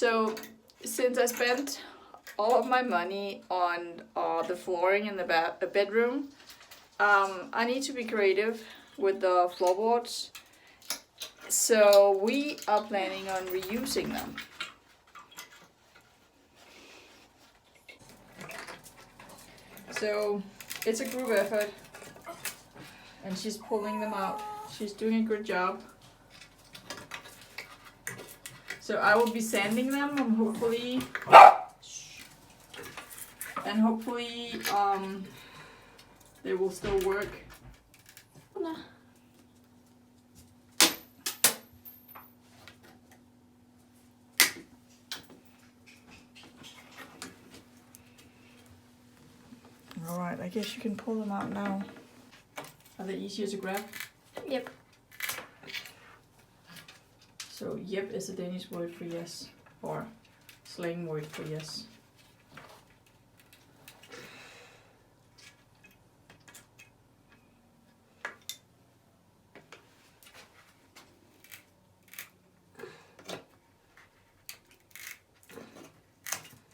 So since I spent all of my money on the flooring in the bedroom, I need to be creative with the floorboards. So we are planning on reusing them. So it's a group effort, and she's pulling them out. She's doing a good job. So I will be sanding them and hopefully they will still work. Alright, I guess you can pull them out now. Are they easier to grab? Yep. So yep is a Danish word for yes, or slang word for yes.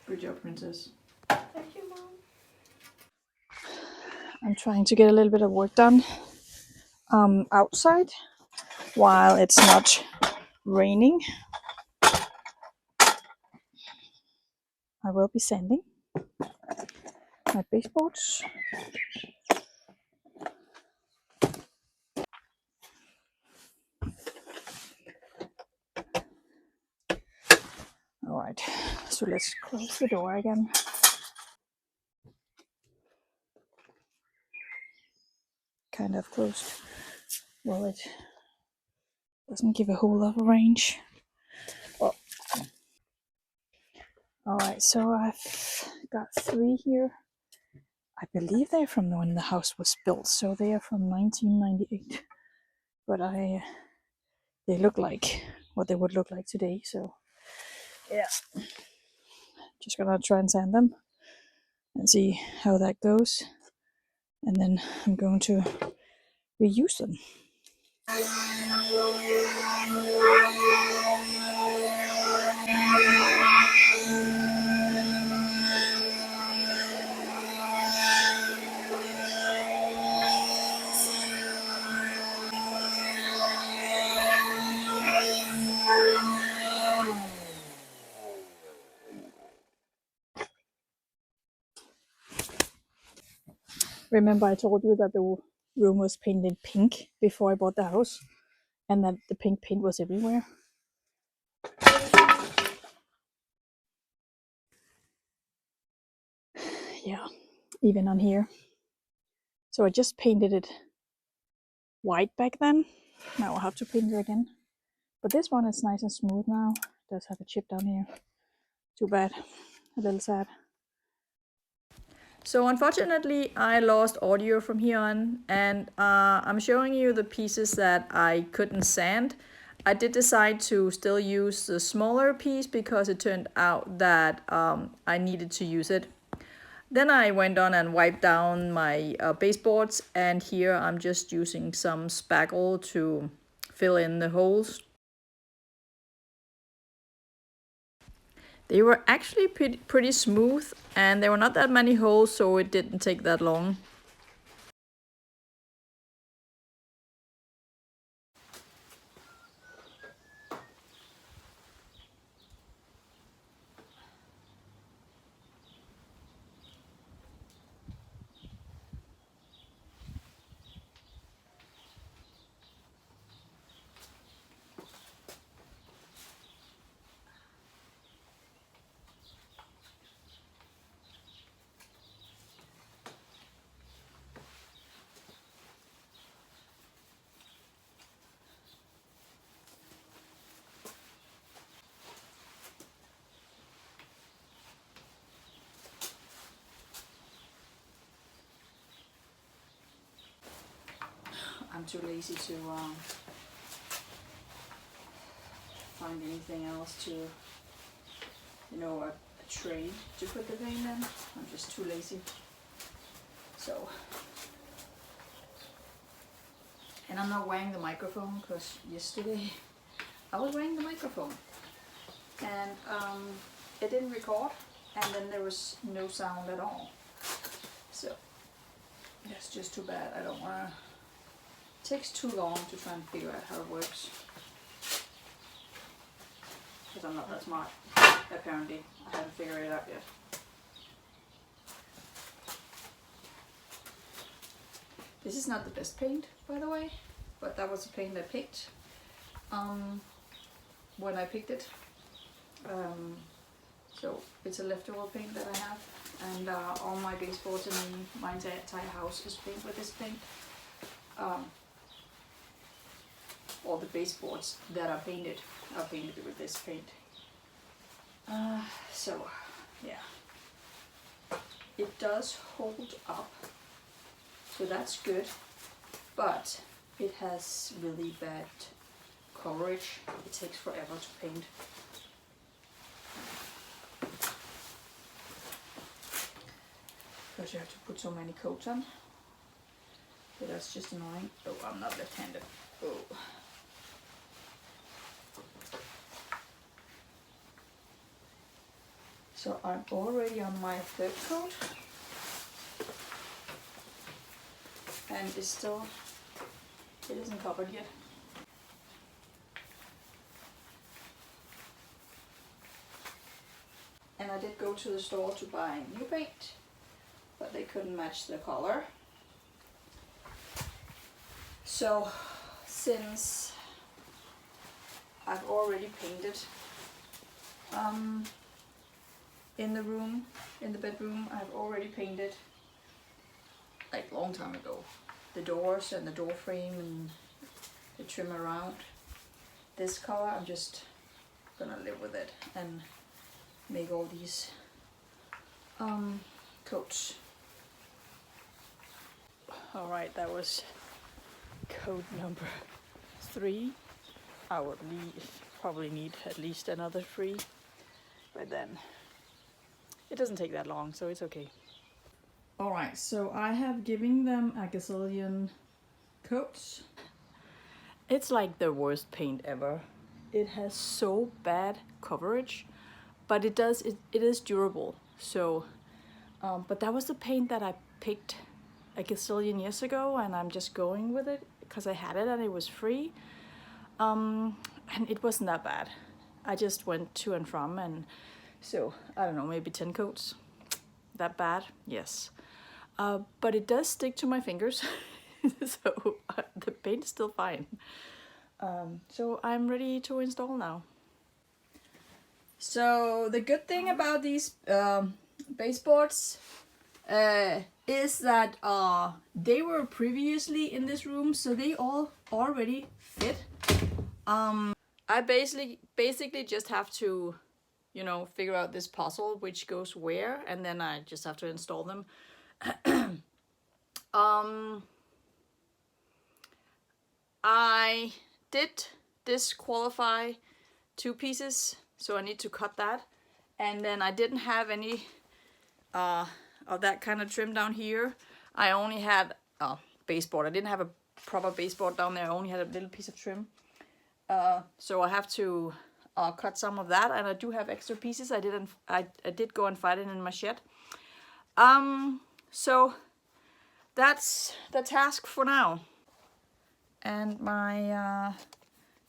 Good job, princess. Thank you, Mom. I'm trying to get a little bit of work done outside while it's not raining. I will be sanding my baseboards. Alright, so let's close the door again. Kind of closed. Well, it doesn't give a whole lot of range. Oh. Alright, so I've got 3 here. I believe they're from when the house was built, so they are from 1998. But they look like what they would look like today, so yeah. Just gonna try and sand them and see how that goes. And then I'm going to reuse them. Remember I told you that the room was painted pink before I bought the house, and that the pink paint was everywhere. Yeah, even on here. So I just painted it white back then. Now I'll have to paint it again. But this one is nice and smooth now. It does have a chip down here. Too bad. A little sad. So unfortunately I lost audio from here on, and I'm showing you the pieces that I couldn't sand. I did decide to still use the smaller piece because it turned out that I needed to use it. Then I went on and wiped down my baseboards, and here I'm just using some spackle to fill in the holes. They were actually pretty smooth, and there were not that many holes, so it didn't take that long. I'm too lazy to find anything else to, a tray to put the paint in. I'm just too lazy. So, and I'm not wearing the microphone because yesterday I was wearing the microphone. And and it didn't record, and then there was no sound at all. So that's just too bad. I don't wanna. It takes too long to try and figure out how it works. Because I'm not that smart, apparently. I haven't figured it out yet. This is not the best paint, by the way, but that was the paint I picked when I picked it. So it's a leftover paint that I have, and all my baseboards in my entire house is painted with this paint. All the baseboards that are painted with this paint. So yeah, it does hold up, so that's good, but it has really bad coverage. It takes forever to paint. Because you have to put so many coats on. But that's just annoying. Oh, I'm not left-handed. Oh. So I'm already on my third coat. And it isn't covered yet. And I did go to the store to buy new paint, but they couldn't match the color. So since I've already painted in the bedroom, I've already painted like a long time ago the doors and the door frame and the trim around. This color, I'm just gonna live with it and make all these coats. Alright, that was coat number 3. I would probably need at least another 3, but then it doesn't take that long, so it's okay. Alright, so I have given them a gazillion coats. It's like the worst paint ever. It has so bad coverage, but it is durable. So, but that was the paint that I picked a gazillion years ago, and I'm just going with it because I had it and it was free. And it wasn't that bad. I just went to and from, and so I don't know, maybe 10 coats. That bad? Yes. But it does stick to my fingers, so the paint is still fine. So I'm ready to install now. So the good thing about these baseboards is that they were previously in this room, so they all already fit. I basically just have to, you know, figure out this puzzle which goes where, and then I just have to install them. I did disqualify 2 pieces, so I need to cut that. And then I didn't have any of that kind of trim down here. I only had a baseboard. I didn't have a proper baseboard down there. I only had a little piece of trim. So I have to cut some of that, and I do have extra pieces. I did go and find it in my shed. So that's the task for now. And my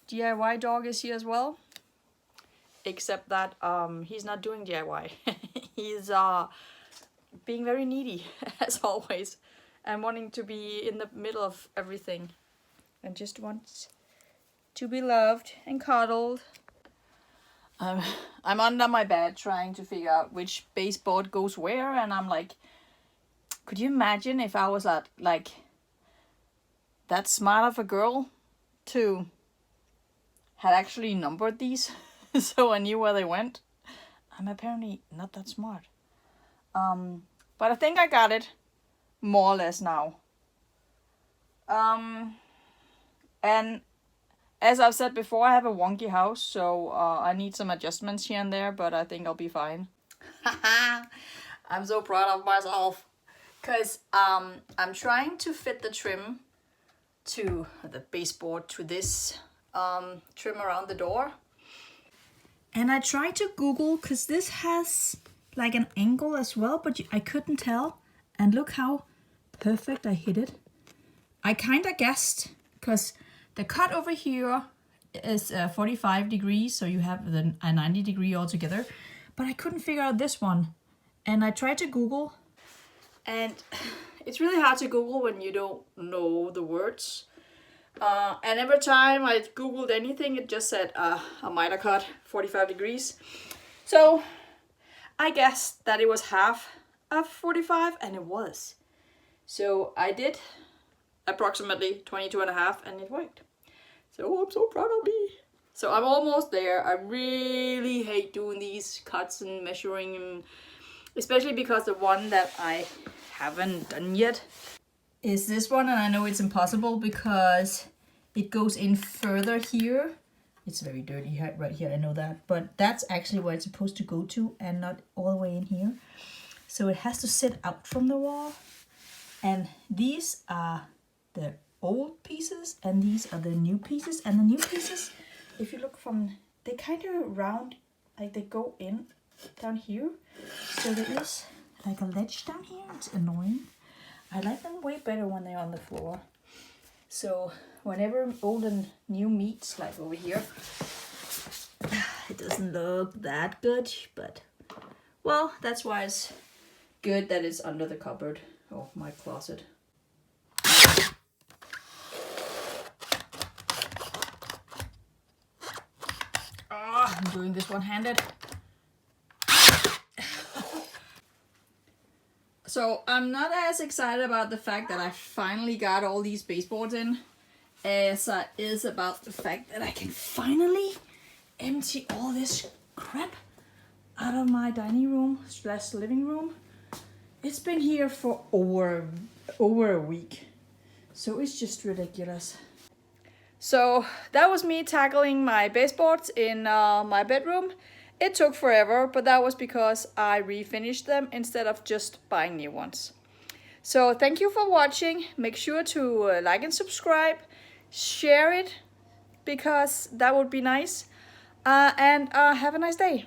DIY dog is here as well, except that he's not doing DIY. He's being very needy as always, and wanting to be in the middle of everything, and just wants to be loved and cuddled. I'm under my bed trying to figure out which baseboard goes where, and I'm like, could you imagine if I was like that smart of a girl to had actually numbered these so I knew where they went? I'm apparently not that smart. But I think I got it more or less now. And as I've said before, I have a wonky house, so I need some adjustments here and there, but I think I'll be fine. I'm so proud of myself, because I'm trying to fit the trim to the baseboard to this trim around the door. And I tried to Google, because this has like an angle as well, but I couldn't tell. And look how perfect I hit it. I kind of guessed, because the cut over here is 45 degrees, so you have a 90 degree altogether. But I couldn't figure out this one. And I tried to Google, and it's really hard to Google when you don't know the words. And every time I Googled anything, it just said a miter cut, 45 degrees. So I guessed that it was half of 45, and it was. So I did approximately 22.5, and it worked. So I'm so proud of me. So I'm almost there. I really hate doing these cuts and measuring, and especially because the one that I haven't done yet is this one, and I know it's impossible because it goes in further here. It's very dirty right here, I know that, but that's actually where it's supposed to go to, and not all the way in here. So it has to sit out from the wall, and these are the old pieces, and these are the new pieces. And the new pieces, if you look from, they kind of round, like they go in down here. So there is like a ledge down here. It's annoying. I like them way better when they're on the floor. So whenever old and new meets, like over here, it doesn't look that good, but well, that's why it's good that it's under the cupboard or my closet. I'm doing this one-handed. So I'm not as excited about the fact that I finally got all these baseboards in as I is about the fact that I can finally empty all this crap out of my dining room / living room. It's been here for over a week, so it's just ridiculous. So that was me tackling my baseboards in my bedroom. It took forever, but that was because I refinished them instead of just buying new ones. So thank you for watching. Make sure to like and subscribe, share it, because that would be nice. And have a nice day.